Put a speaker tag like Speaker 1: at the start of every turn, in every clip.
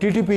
Speaker 1: TTP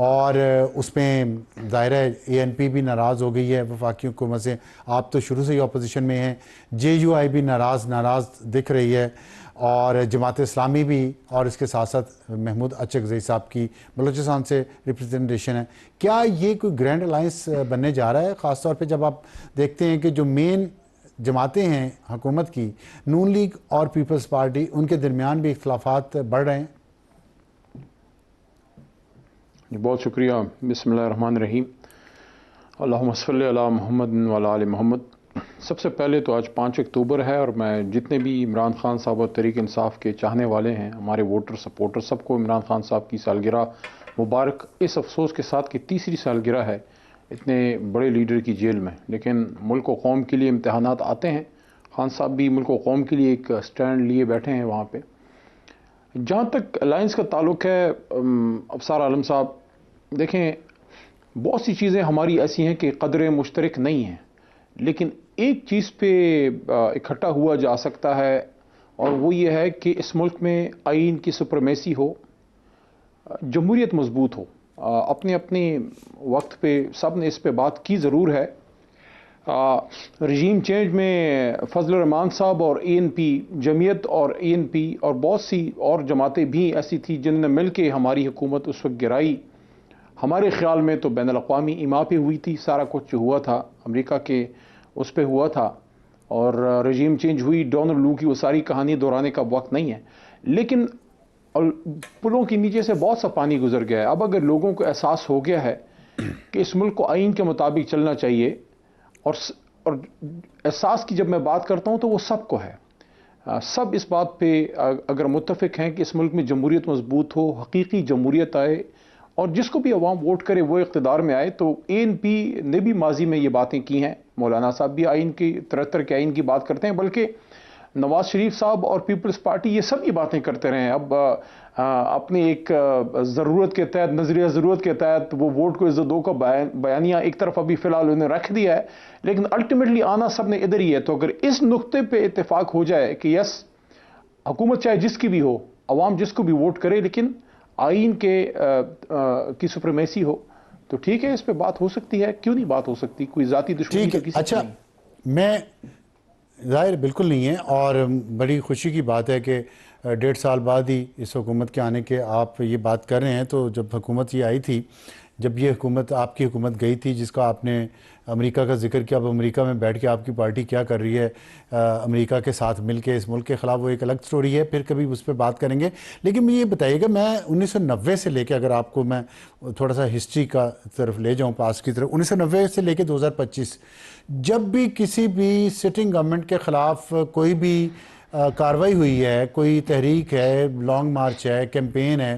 Speaker 1: اور اس میں ظاہر ہے ANP بھی ناراض ہو گئی ہے وفاقی حکومت سے. آپ تو شروع سے ہی اپوزیشن میں ہیں. JUI بھی ناراض دکھ رہی ہے, اور جماعت اسلامی بھی, اور اس کے ساتھ ساتھ محمود اچکزئی صاحب کی بلوچستان سے ریپرزنٹیشن ہے. کیا یہ کوئی گرینڈ الائنس بننے جا رہا ہے, خاص طور پہ جب آپ دیکھتے ہیں کہ جو مین جماعتیں ہیں حکومت کی, نون لیگ اور پیپلز پارٹی, ان کے درمیان بھی اختلافات بڑھ رہے ہیں؟
Speaker 2: بہت شکریہ. بسم اللہ الرحمن الرحیم. اللہم صلی علی محمد وعلی آل محمد. سب سے پہلے تو آج 5 اکتوبر ہے, اور میں جتنے بھی عمران خان صاحب اور تحریک انصاف کے چاہنے والے ہیں, ہمارے ووٹر سپورٹر, سب کو عمران خان صاحب کی سالگرہ مبارک. اس افسوس کے ساتھ کہ تیسری سالگرہ ہے اتنے بڑے لیڈر کی جیل میں, لیکن ملک و قوم کے لیے امتحانات آتے ہیں. خان صاحب بھی ملک و قوم کے لیے ایک سٹینڈ لیے بیٹھے ہیں وہاں پہ. جہاں تک الائنس کا تعلق ہے ابصار عالم صاحب, دیکھیں بہت سی چیزیں ہماری ایسی ہیں کہ قدر مشترک نہیں ہیں, لیکن ایک چیز پہ اکٹھا ہوا جا سکتا ہے, اور وہ یہ ہے کہ اس ملک میں آئین کی سپرمیسی ہو, جمہوریت مضبوط ہو. اپنے اپنے وقت پہ سب نے اس پہ بات کی ضرور ہے. رجیم چینج میں فضل الرحمان صاحب اور ANP جمعیت اور ANP اور بہت سی اور جماعتیں بھی ایسی تھیں جنہوں نے مل کے ہماری حکومت اس وقت گرائی. ہمارے خیال میں تو بین الاقوامی ایما پہ ہوئی تھی, سارا کچھ جو ہوا تھا امریکہ کے اس پہ ہوا تھا, اور رجیم چینج ہوئی. ڈونلڈ لو کی وہ ساری کہانی دہرانے کا وقت نہیں ہے, لیکن پلوں کے نیچے سے بہت سا پانی گزر گیا ہے. اب اگر لوگوں کو احساس ہو گیا ہے کہ اس ملک کو آئین کے مطابق چلنا چاہیے, اور احساس کی جب میں بات کرتا ہوں تو وہ سب کو ہے, سب اس بات پہ اگر متفق ہیں کہ اس ملک میں جمہوریت مضبوط ہو, حقیقی جمہوریت آئے, اور جس کو بھی عوام ووٹ کرے وہ اقتدار میں آئے. تو ANP نے بھی ماضی میں یہ باتیں کی ہیں, مولانا صاحب بھی آئین کی 73 کے آئین کی بات کرتے ہیں, بلکہ نواز شریف صاحب اور پیپلز پارٹی یہ سب یہ باتیں کرتے رہے ہیں. اب اپنے ایک ضرورت کے تحت, نظریہ ضرورت کے تحت وہ ووٹ کو عزت دو کا بیانیہ ایک طرف ابھی فی الحال انہیں رکھ دیا ہے, لیکن الٹیمیٹلی آنا سب نے ادھر ہی ہے. تو اگر اس نقطے پہ اتفاق ہو جائے کہ یس حکومت چاہے جس کی بھی ہو, عوام جس کو بھی ووٹ کرے, لیکن آئین کی سپریمیسی ہو, تو ٹھیک ہے, اس پہ بات ہو سکتی ہے. کیوں نہیں بات ہو سکتی؟ کوئی ذاتی دشمنی
Speaker 1: ٹھیک ہے.
Speaker 2: کسی
Speaker 1: اچھا, میں ظاہر بالکل نہیں ہے, اور بڑی خوشی کی بات ہے کہ 1.5 سال بعد ہی اس حکومت کے آنے کے آپ یہ بات کر رہے ہیں. تو جب حکومت یہ آئی تھی, جب یہ حکومت آپ کی حکومت گئی تھی جس کا آپ نے امریکہ کا ذکر کیا, اب امریکہ میں بیٹھ کے آپ کی پارٹی کیا کر رہی ہے امریکہ کے ساتھ مل کے اس ملک کے خلاف, وہ ایک الگ سٹوری ہے, پھر کبھی اس پہ بات کریں گے. لیکن میں یہ بتائیے گا, میں 1990 سے لے کے, اگر آپ کو میں تھوڑا سا ہسٹری کا طرف لے جاؤں, پاس کی طرف, 1990 سے لے کے 2025, جب بھی کسی بھی سٹنگ گورنمنٹ کے خلاف کوئی بھی کاروائی ہوئی ہے, کوئی تحریک ہے, لانگ مارچ ہے, کیمپین ہے,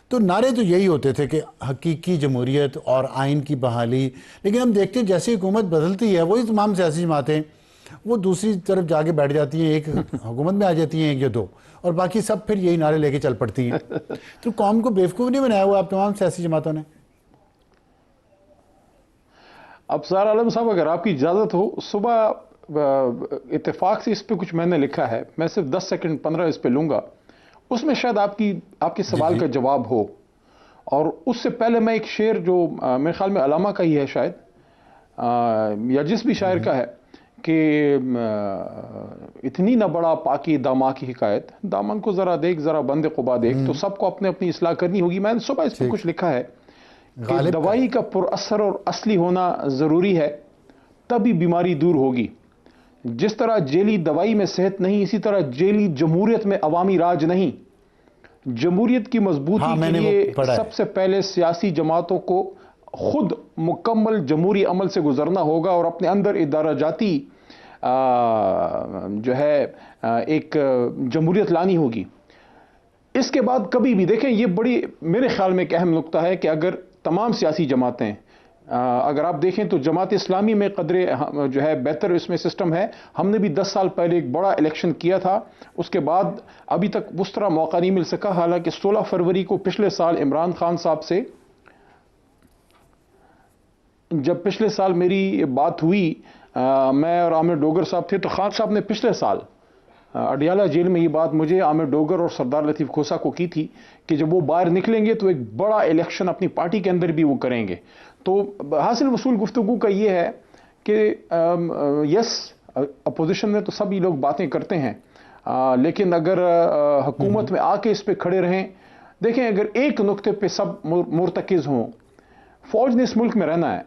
Speaker 1: تو نعرے تو یہی ہوتے تھے کہ حقیقی جمہوریت اور آئین کی بحالی. لیکن ہم دیکھتے ہیں جیسے حکومت بدلتی ہے, وہی تمام سیاسی جماعتیں وہ دوسری طرف جا کے بیٹھ جاتی ہیں, ایک حکومت میں آ جاتی ہیں, ایک یا دو, اور باقی سب پھر یہی نعرے لے کے چل پڑتی ہیں. تو قوم کو بیوقوف نہیں بنایا ہوا آپ تمام سیاسی جماعتوں نے؟
Speaker 2: ابصار عالم صاحب, اگر آپ کی اجازت ہو, صبح اتفاق سے اس پہ کچھ میں نے لکھا ہے, میں صرف 10 سیکنڈ 15 اس پہ لوں گا, اس میں شاید آپ کے سوال کا جواب ہو. اور اس سے پہلے میں ایک شعر جو میرے خیال میں علامہ کا ہی ہے شاید, یا جس بھی شاعر کا ہے, کہ اتنی نہ بڑا پاکی داما کی حکایت, دامن کو ذرا دیکھ ذرا بند قبا دیکھ. تو سب کو اپنے اپنی اصلاح کرنی ہوگی. میں نے صبح اس پہ کچھ لکھا ہے کہ دوائی کا پر اثر اور اصلی ہونا ضروری ہے, تبھی بیماری دور ہوگی. جس طرح جیلی دوائی میں صحت نہیں, اسی طرح جیلی جمہوریت میں عوامی راج نہیں. جمہوریت کی مضبوطی کے لیے سب سے پہلے سیاسی جماعتوں کو خود مکمل جمہوری عمل سے گزرنا ہوگا, اور اپنے اندر ادارہ جاتی جو ہے ایک جمہوریت لانی ہوگی. اس کے بعد کبھی بھی دیکھیں, یہ بڑی میرے خیال میں ایک اہم نقطہ ہے کہ اگر تمام سیاسی جماعتیں, اگر آپ دیکھیں تو جماعت اسلامی میں قدرے جو ہے بہتر اس میں سسٹم ہے. ہم نے بھی 10 سال پہلے ایک بڑا الیکشن کیا تھا, اس کے بعد ابھی تک اس طرح موقع نہیں مل سکا. حالانکہ 16 فروری کو پچھلے سال عمران خان صاحب سے جب پچھلے سال میری بات ہوئی, میں اور عامر ڈوگر صاحب تھے, تو خان صاحب نے پچھلے سال اڈیالہ جیل میں یہ بات مجھے عامر ڈوگر اور سردار لطیف کھوسا کو کی تھی کہ جب وہ باہر نکلیں گے تو ایک بڑا الیکشن اپنی پارٹی کے اندر بھی وہ کریں گے. تو حاصل وصول گفتگو کا یہ ہے کہ یس اپوزیشن میں تو سبھی لوگ باتیں کرتے ہیں، لیکن اگر حکومت میں آ کے اس پہ کھڑے رہیں، دیکھیں اگر ایک نقطے پہ سب مرتکز ہوں، فوج نے اس ملک میں رہنا ہے،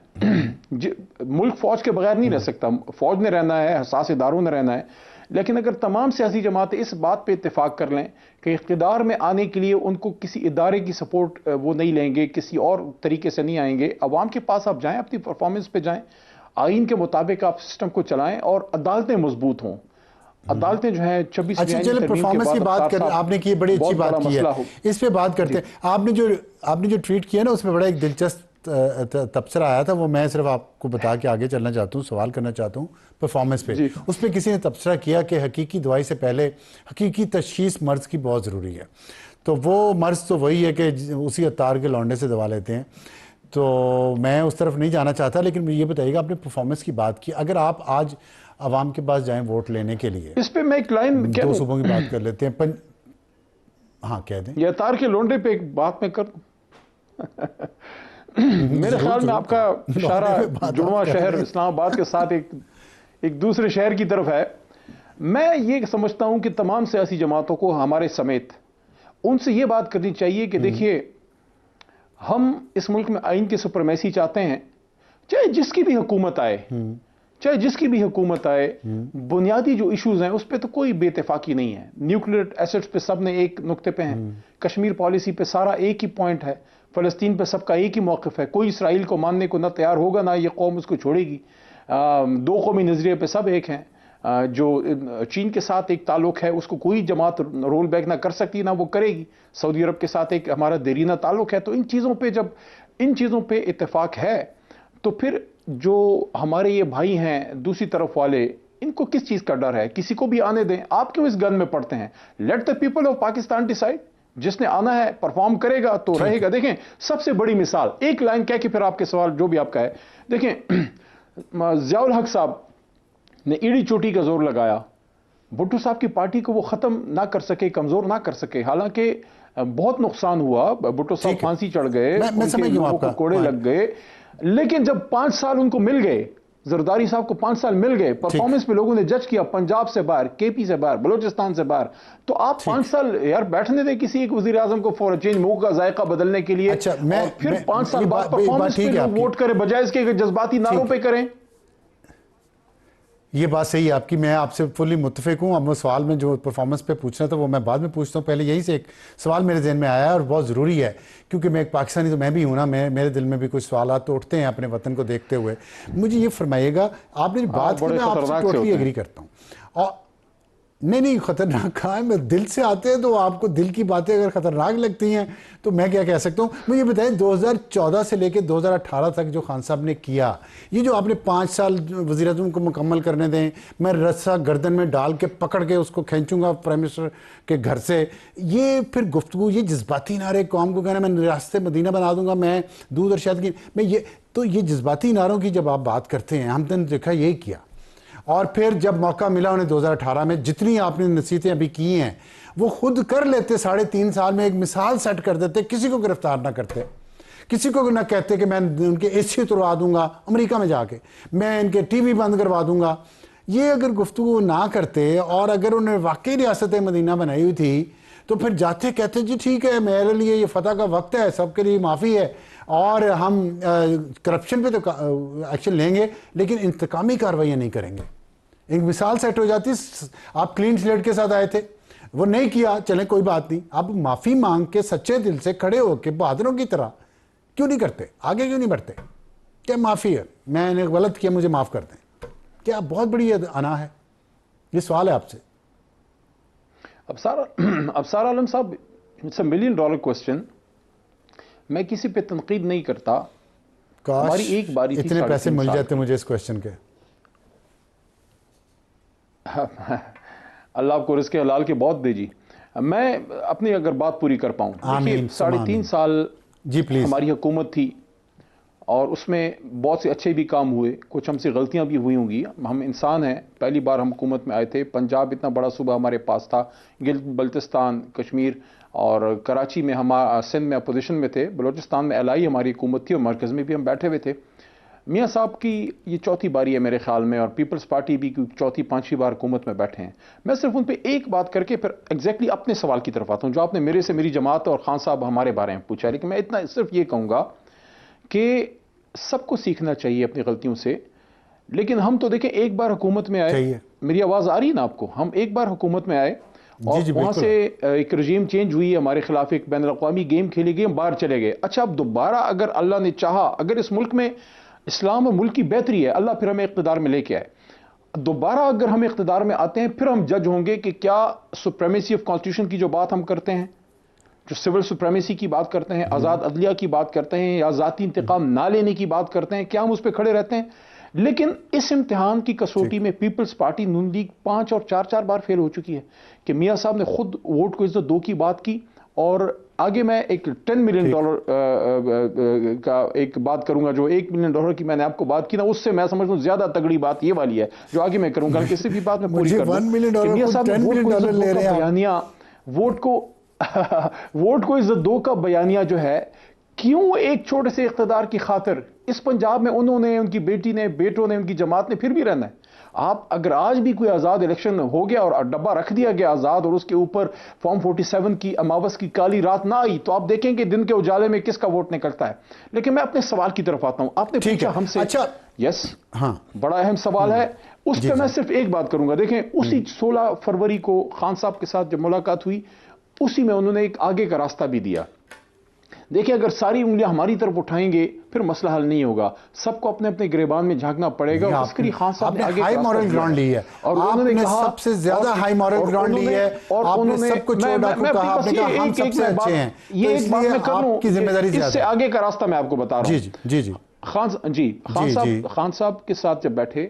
Speaker 2: ملک فوج کے بغیر نہیں رہ سکتا، فوج نے رہنا ہے، حساس اداروں نے رہنا ہے، لیکن اگر تمام سیاسی جماعتیں اس بات پہ اتفاق کر لیں کہ اقتدار میں آنے کے لیے ان کو کسی ادارے کی سپورٹ وہ نہیں لیں گے، کسی اور طریقے سے نہیں آئیں گے، عوام کے پاس آپ جائیں، اپنی پرفارمنس پہ جائیں، آئین کے مطابق آپ سسٹم کو چلائیں اور عدالتیں مضبوط ہوں. عدالتیں جو ہیں 26
Speaker 1: اچھا چلے پرفارمنس کی بات کریں، آپ نے کی بڑی اچھی بات کی ہے، اس پہ بات کرتے ہیں. آپ نے جو ٹویٹ کیا نا اس میں بڑا ایک دلچسپ تبصرہ آیا تھا، وہ میں صرف آپ کو بتا کے آگے چلنا چاہتا ہوں، سوال کرنا چاہتا ہوں پرفارمنس پہ. اس پہ کسی نے تبصرہ کیا کہ حقیقی دوائی سے پہلے حقیقی تشخیص مرض کی بہت ضروری ہے. تو وہ مرض تو وہی ہے کہ اسی عطار کے لونڈے سے دوا لیتے ہیں. تو میں اس طرف نہیں جانا چاہتا، لیکن یہ بتائیے گا آپ نے پرفارمنس کی بات کی، اگر آپ آج عوام کے پاس جائیں ووٹ لینے کے لیے،
Speaker 2: اس پہ میں ایک لائن
Speaker 1: دو صوبوں کی بات کر لیتے ہیں. ہاں کہہ دیں.
Speaker 2: یہ عطار کے لونڈے پہ ایک بات میں کر میرے خیال میں آپ کا اشارہ جڑواں شہر اسلام آباد کے ساتھ ایک دوسرے شہر کی طرف ہے. میں یہ سمجھتا ہوں کہ تمام سیاسی جماعتوں کو ہمارے سمیت ان سے یہ بات کرنی چاہیے کہ دیکھیے ہم اس ملک میں آئین کی سپرمیسی چاہتے ہیں، چاہے جس کی بھی حکومت آئے، بنیادی جو ایشوز ہیں اس پہ تو کوئی بے اتفاقی نہیں ہے. نیوکلیئر ایسٹس پہ سب نے ایک نقطے پہ ہیں، کشمیر پالیسی پہ سارا ایک ہی پوائنٹ ہے، فلسطین پہ سب کا ایک ہی موقف ہے، کوئی اسرائیل کو ماننے کو نہ تیار ہوگا نہ یہ قوم اس کو چھوڑے گی. دو قومی نظریے پہ سب ایک ہیں. جو چین کے ساتھ ایک تعلق ہے اس کو کوئی جماعت رول بیک نہ کر سکتی نہ وہ کرے گی. سعودی عرب کے ساتھ ایک ہمارا دیرینہ تعلق ہے. تو ان چیزوں پہ اتفاق ہے تو پھر جو ہمارے یہ بھائی ہیں دوسری طرف والے، ان کو کس چیز کا ڈر ہے؟ کسی کو بھی آنے دیں. آپ کیوں اس گن میں پڑتے ہیں؟ Let the people of Pakistan decide. جس نے آنا ہے پرفارم کرے گا تو رہے گا. دیکھیں سب سے بڑی مثال ایک لائن کہہ کے پھر آپ کے سوال جو بھی آپ کا ہے. دیکھیں ضیاء الحق صاحب نے ایڑی چوٹی کا زور لگایا، بھٹو صاحب کی پارٹی کو وہ ختم نہ کر سکے، کمزور نہ کر سکے. حالانکہ بہت نقصان ہوا، بھٹو صاحب پھانسی چڑھ گئے، ان کے لوگوں کو کوڑے لگ گئے، لیکن جب 5 سال ان کو مل گئے، زرداری صاحب کو 5 سال مل گئے، پرفارمنس پہ لوگوں نے جج کیا، پنجاب سے باہر، کے پی سے باہر، بلوچستان سے باہر. تو آپ 5 سال یار بیٹھنے دیں کسی ایک وزیر اعظم کو فور چینج منہ کا ذائقہ بدلنے کے لیے، اور پھر 5 سال بعد پرفارمنس پہ لوگ ووٹ کریں بجائے اس کے جذباتی نعروں پہ کریں.
Speaker 1: یہ بات صحیح ہے آپ کی، میں آپ سے فلی متفق ہوں. اب وہ سوال میں جو پرفارمنس پہ پوچھنا تھا وہ میں بعد میں پوچھتا ہوں. پہلے یہی سے ایک سوال میرے ذہن میں آیا ہے اور بہت ضروری ہے، کیونکہ میں ایک پاکستانی تو میں بھی ہوں نا، میرے دل میں بھی کچھ سوالات تو اٹھتے ہیں اپنے وطن کو دیکھتے ہوئے. مجھے یہ فرمائیے گا، آپ نے بات کی، میں آپ سے ٹوٹلی ایگری کرتا ہوں. اور نہیں خطرناک کہاں ہے، میں دل سے آتے ہیں تو آپ کو دل کی باتیں اگر خطرناک لگتی ہیں تو میں کیا کہہ سکتا ہوں. مجھے بتائیں 2014 سے لے کے 2018 تک جو خان صاحب نے کیا، یہ جو آپ نے 5 سال وزیر اعظم کو مکمل کرنے دیں، میں رسا گردن میں ڈال کے پکڑ کے اس کو کھینچوں گا پرائم منسٹر کے گھر سے، یہ پھر گفتگو، یہ جذباتی نعرے قوم کو کہنا میں ریاست مدینہ بنا دوں گا، میں دودھ اور شہد کی، میں یہ جذباتی نعروں کی جب آپ بات کرتے ہیں، ہم نے دیکھا یہی کیا. اور پھر جب موقع ملا انہیں 2018 میں، جتنی آپ نے نصیحتیں ابھی کی ہیں وہ خود کر لیتے، 3.5 سال میں ایک مثال سیٹ کر دیتے، کسی کو گرفتار نہ کرتے، کسی کو نہ کہتے کہ میں ان کے اے سی اتروا دوں گا امریکہ میں جا کے، میں ان کے ٹی وی بند کروا دوں گا. یہ اگر گفتگو نہ کرتے اور اگر انہیں واقعی ریاست مدینہ بنائی ہوئی تھی تو پھر جاتے کہتے جی ٹھیک ہے میرے لیے یہ فتح کا وقت ہے، سب کے لیے معافی ہے اور ہم کرپشن پہ تو ایکشن لیں گے لیکن انتقامی کارروائیاں نہیں کریں گے. ایک مثال سیٹ ہو جاتی. آپ کلین سلیٹ کے ساتھ آئے تھے، وہ نہیں کیا، چلیں کوئی بات نہیں. آپ معافی مانگ کے سچے دل سے کھڑے ہو کے بہادروں کی طرح کیوں نہیں کرتے؟ آگے کیوں نہیں بڑھتے؟ کیا معافی ہے، میں نے غلط کیا مجھے معاف کر دیں، کیا بہت بڑی انا ہے؟ یہ سوال ہے آپ سے.
Speaker 2: ابصار عالم صاحب، اٹس اے $1 ملین کوسچن. میں کسی پہ تنقید نہیں کرتا. ہماری ایک باری تھی،
Speaker 1: اتنے پیسے مل جاتے مجھے اس کوسچن کے.
Speaker 2: اللہ آپ کو رزق حلال کے بہت دے جی. میں اپنی اگر بات پوری کر پاؤں، دیکھیے 3.5 سال
Speaker 1: جی پلیز
Speaker 2: ہماری حکومت تھی اور اس میں بہت سے اچھے بھی کام ہوئے, کچھ ہم سے غلطیاں بھی ہوئی ہوں گی. ہم انسان ہیں, پہلی بار ہم حکومت میں آئے تھے, پنجاب اتنا بڑا صوبہ ہمارے پاس تھا, گلگت بلتستان, کشمیر اور کراچی میں ہم سندھ میں اپوزیشن میں تھے, بلوچستان میں الائی ہماری حکومت تھی اور مرکز میں بھی ہم بیٹھے ہوئے تھے. میاں صاحب کی یہ چوتھی باری ہے میرے خیال میں, اور پیپلز پارٹی بھی چوتھی پانچویں بار حکومت میں بیٹھے ہیں. میں صرف ان پہ ایک بات کر کے پھر ایگزیکٹلی اپنے سوال کی طرف آتا ہوں جو آپ نے میرے سے میری جماعت اور خان صاحب ہمارے بارے میں پوچھا. لیکن میں اتنا صرف یہ کہوں گا کہ سب کو سیکھنا چاہیے اپنی غلطیوں سے. لیکن ہم تو دیکھیں ایک بار حکومت میں آئے, میری آواز آ رہی ہے نا آپ کو, ہم ایک بار حکومت میں آئے اور وہاں سے ایک رجیم چینج ہوئی, ہمارے خلاف ایک بین الاقوامی گیم کھیلی گئی, ہم باہر چلے گئے. اچھا اب دوبارہ اگر اللہ نے چاہا, اگر اس ملک میں اسلام اور ملک کی بہتری ہے, اللہ پھر ہمیں اقتدار میں لے کے آئے, دوبارہ اگر ہم اقتدار میں آتے ہیں, پھر ہم جج ہوں گے کہ کیا سپریمیسی آف کانسٹیٹیوشن کی جو بات ہم کرتے ہیں, جو سول سپریمیسی کی بات کرتے ہیں, آزاد عدلیہ کی بات کرتے ہیں, یا ذاتی انتقام نہ لینے کی بات کرتے ہیں, کیا ہم اس پہ کھڑے رہتے ہیں؟ لیکن اس امتحان کی کسوٹی میں پیپلز پارٹی نون لیگ 5 اور 4 بار فیل ہو چکی ہے کہ میاں صاحب نے خود ووٹ کو عزت دو کی بات کی. اور آگے میں ایک $10 ملین کا ایک بات کروں گا, جو $1 ملین کی میں نے آپ کو بات کی نا, اس سے میں سمجھتا ہوں زیادہ تگڑی بات یہ والی ہے جو آگے میں کروں گا. کسی بھی بات میں پوری کر دوں, میاں صاحب نے ووٹ کو عزت دو کا بیانیہ, ووٹ کو عزت دو کا بیانیہ جو ہے, کیوں ایک چھوٹے سے اقتدار کی خاطر اس پنجاب میں انہوں نے, ان کی بیٹی نے, بیٹوں نے, ان کی جماعت نے پھر بھی رہنا ہے. آپ اگر آج بھی کوئی آزاد الیکشن ہو گیا اور ڈبہ رکھ دیا گیا آزاد, اور اس کے اوپر فارم 47 کی اماوس کی کالی رات نہ آئی, تو آپ دیکھیں کہ دن کے اجالے میں کس کا ووٹ نکلتا ہے. لیکن میں اپنے سوال کی طرف آتا ہوں. آپ نے پوچھا ہم سے, یس ہاں بڑا اہم سوال ہے, اس پہ میں صرف ایک بات کروں گا. دیکھیں اسی 16 فروری کو خان صاحب کے ساتھ جب ملاقات ہوئی, اسی میں انہوں نے ایک آگے کا راستہ بھی دیا. دیکھیں اگر ساری انگلیاں ہماری طرف اٹھائیں گے پھر مسئلہ حل نہیں ہوگا, سب کو اپنے اپنے گریبان میں جھانکنا پڑے گا. اور اس کے لیے خان صاحب نے آگے
Speaker 1: ہائی مورل گراؤنڈ لی ہے, اور انہوں نے کہا سب سے زیادہ ہائی مورل گراؤنڈ لی ہے, اور آپ نے سب کو چھوڑا کو کہا, آپ نے کہا ہم سب سے اچھے ہیں,
Speaker 2: یہ ایک بات میں کر لوں, اس سے آگے کا راستہ میں آپ کو بتا رہا ہوں.
Speaker 1: جی
Speaker 2: خان صاحب کے ساتھ جب بیٹھے,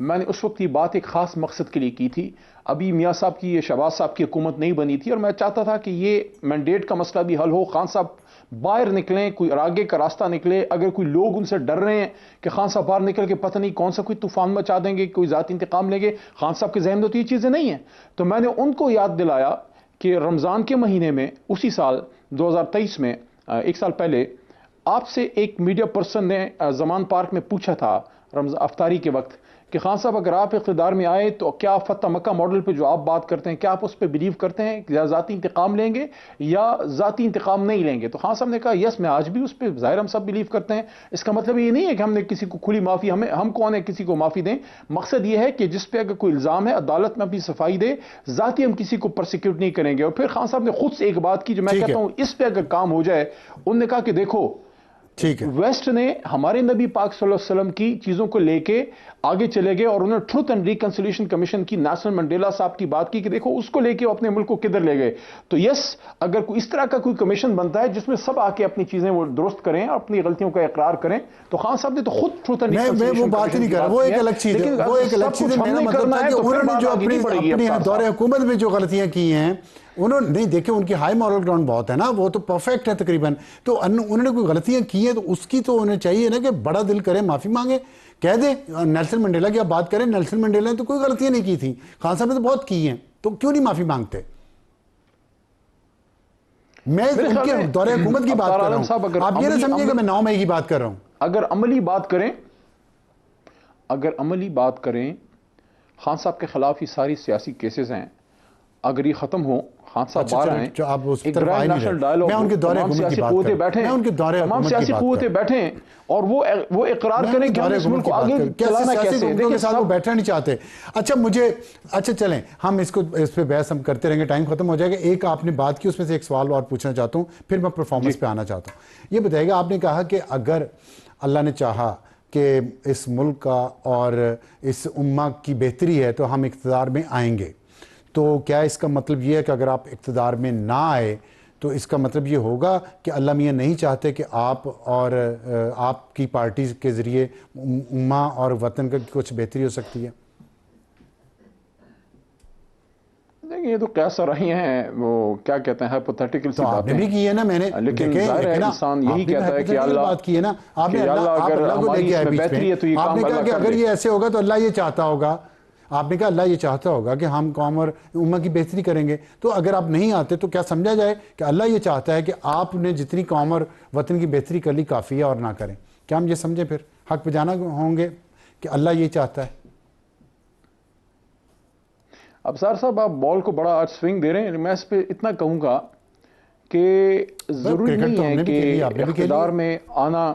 Speaker 2: میں نے اس وقت یہ بات ایک خاص مقصد کے لیے کی تھی. ابھی میاں صاحب کی, یہ شہباز صاحب کی حکومت نہیں بنی تھی, اور میں چاہتا تھا کہ یہ مینڈیٹ کا مسئلہ بھی حل ہو, خان صاحب باہر نکلیں, کوئی آگے کا راستہ نکلے. اگر کوئی لوگ ان سے ڈر رہے ہیں کہ خان صاحب باہر نکل کے پتہ نہیں کون سا کوئی طوفان مچا دیں گے, کوئی ذاتی انتقام لیں گے, خان صاحب کے ذہن میں تو یہ چیزیں نہیں ہیں. تو میں نے ان کو یاد دلایا کہ رمضان کے مہینے میں اسی سال 2023 میں, ایک سال پہلے, آپ سے ایک میڈیا پرسن نے زمان پارک میں پوچھا تھا افطاری کے وقت کہ خان صاحب اگر آپ اقتدار میں آئے تو کیا فتح مکہ ماڈل پہ جو آپ بات کرتے ہیں, کیا آپ اس پہ بلیو کرتے ہیں کہ ذاتی انتقام لیں گے یا ذاتی انتقام نہیں لیں گے؟ تو خان صاحب نے کہا یس, میں آج بھی اس پہ ظاہر ہم سب بلیو کرتے ہیں. اس کا مطلب یہ نہیں ہے کہ ہم نے کسی کو کھلی معافی, ہم کون ہے کسی کو معافی دیں. مقصد یہ ہے کہ جس پہ اگر کوئی الزام ہے عدالت میں اپنی صفائی دے, ذاتی ہم کسی کو پرسیکیوٹ نہیں کریں گے. اور پھر خان صاحب نے خود سے ایک بات کی جو میں کہتا ہوں اس پہ اگر کام ہو جائے, انہوں نے کہا کہ دیکھو ویسٹ نے ہمارے نبی پاک صلی اللہ علیہ وسلم کی چیزوں کو لے کے آگے چلے گئے, اور انہوں نے ٹروتھ اینڈ ریکنسیلیشن کمیشن کی نیلسن منڈیلا صاحب کی بات کی کہ دیکھو اس کو لے کے اپنے ملک کو کدھر لے گئے. تو یس, اگر کوئی اس طرح کا کوئی کمیشن بنتا ہے جس میں سب آ کے اپنی چیزیں وہ درست کریں, اپنی غلطیوں کا اقرار کریں, تو خان صاحب نے تو خود ٹروتھ اینڈ ریکنسیلیشن,
Speaker 1: میں وہ بات ہی نہیں کر رہا, وہ ایک الگ چیز ہے, وہ ایک الگ چیز ہے. میرا مطلب تھا کہ انہوں نے جو اپنی دور حکومت میں جو غلطیاں کی ہیں, انہوں نے نہیں دیکھیں, ان کی ہائی مورل گراؤنڈ بہت ہے نا, وہ تو پرفیکٹ ہے تقریباً. تو انہوں نے کوئی غلطیاں کی ہیں تو اس کی تو انہیں چاہیے نا کہ بڑا دل کریں, معافی مانگیں, کہہ دیں. نیلسن منڈیلا کی آپ بات کریں, نیلسن منڈیلا نے تو کوئی غلطیاں نہیں کی تھیں, خان صاحب نے تو بہت کی ہیں, تو کیوں نہیں معافی مانگتے؟ میں ان کے دور حکومت کی بات کر رہا ہوں, آپ یہ نہ سمجھیں کہ میں 9 مئی کی بات کر رہا ہوں.
Speaker 2: اگر عملی بات کریں, خان صاحب کے خلاف یہ ساری سیاسی کیسز ہیں, اگر یہ ختم ہوں, خان صاحب باہر آئیں, ایک گرینڈ نیشنل ڈائیلاگ ہو, تمام سیاسی قوتیں بیٹھیں اور وہ اقرار کریں کہ ہم اس ملک کو آگے چلانا کیسے ہے.
Speaker 1: کے ساتھ وہ بیٹھنا نہیں چاہتے. اچھا چلیں, ہم اس پہ بحث ہم کرتے رہیں گے, ٹائم ختم ہو جائے گا. ایک آپ نے بات کی, اس میں سے ایک سوال اور پوچھنا چاہتا ہوں, پھر میں پرفارمنس پہ آنا چاہتا ہوں. یہ بتائیے گا, آپ نے کہا کہ اگر اللہ نے چاہا کہ اس ملک کا اور اس امہ کی بہتری ہے تو ہم اقتدار میں آئیں گے, تو کیا اس کا مطلب یہ ہے کہ اگر آپ اقتدار میں نہ آئے تو اس کا مطلب یہ ہوگا کہ اللہ میاں نہیں چاہتے کہ آپ اور آپ کی پارٹی کے ذریعے امہ اور وطن کا کچھ بہتری ہو سکتی ہے؟
Speaker 2: یہ تو قیاس رہی ہیں، وہ کیا کہتے ہیں ہائپوتھیٹیکل سی
Speaker 1: تو آپ نے
Speaker 2: باتیں،
Speaker 1: بھی کی ہے نا، میں نے
Speaker 2: لیکن
Speaker 1: دیکھیں،
Speaker 2: ظاہر ہے
Speaker 1: لیکن
Speaker 2: انسان
Speaker 1: آپ
Speaker 2: یہی
Speaker 1: نے
Speaker 2: کہتا ہے کہ اللہ
Speaker 1: بات کی ہے نا، آپ نے
Speaker 2: کہ
Speaker 1: اللہ
Speaker 2: اگر
Speaker 1: کو لے
Speaker 2: ہماری
Speaker 1: کے آئے
Speaker 2: اس میں
Speaker 1: بیچ
Speaker 2: بہتری ہے تو یہ
Speaker 1: آپ
Speaker 2: کام
Speaker 1: نے کہا
Speaker 2: اللہ
Speaker 1: کہ
Speaker 2: کر
Speaker 1: اگر
Speaker 2: دے۔
Speaker 1: یہ ایسے ہوگا تو اللہ یہ چاہتا ہوگا، آپ نے کہا اللہ یہ چاہتا ہوگا کہ ہم قوم اور امت کی بہتری کریں گے، تو اگر آپ نہیں آتے تو کیا سمجھا جائے کہ اللہ یہ چاہتا ہے کہ آپ نے جتنی قوم اور وطن کی بہتری کر لی کافی ہے اور نہ کریں؟ کیا ہم یہ سمجھیں پھر حق پہ جانا ہوں گے کہ اللہ یہ چاہتا ہے؟
Speaker 2: ابصار صاحب آپ بال کو بڑا آج سوئنگ دے رہے ہیں، میں اس پہ اتنا کہوں گا کہ ضروری
Speaker 1: کرکٹ
Speaker 2: نہیں
Speaker 1: تو ہم
Speaker 2: ہے
Speaker 1: نے بھی
Speaker 2: کہ
Speaker 1: کھیلی، آپ نے بھی کھیلی
Speaker 2: اقتدار
Speaker 1: ہے،
Speaker 2: میں آنا،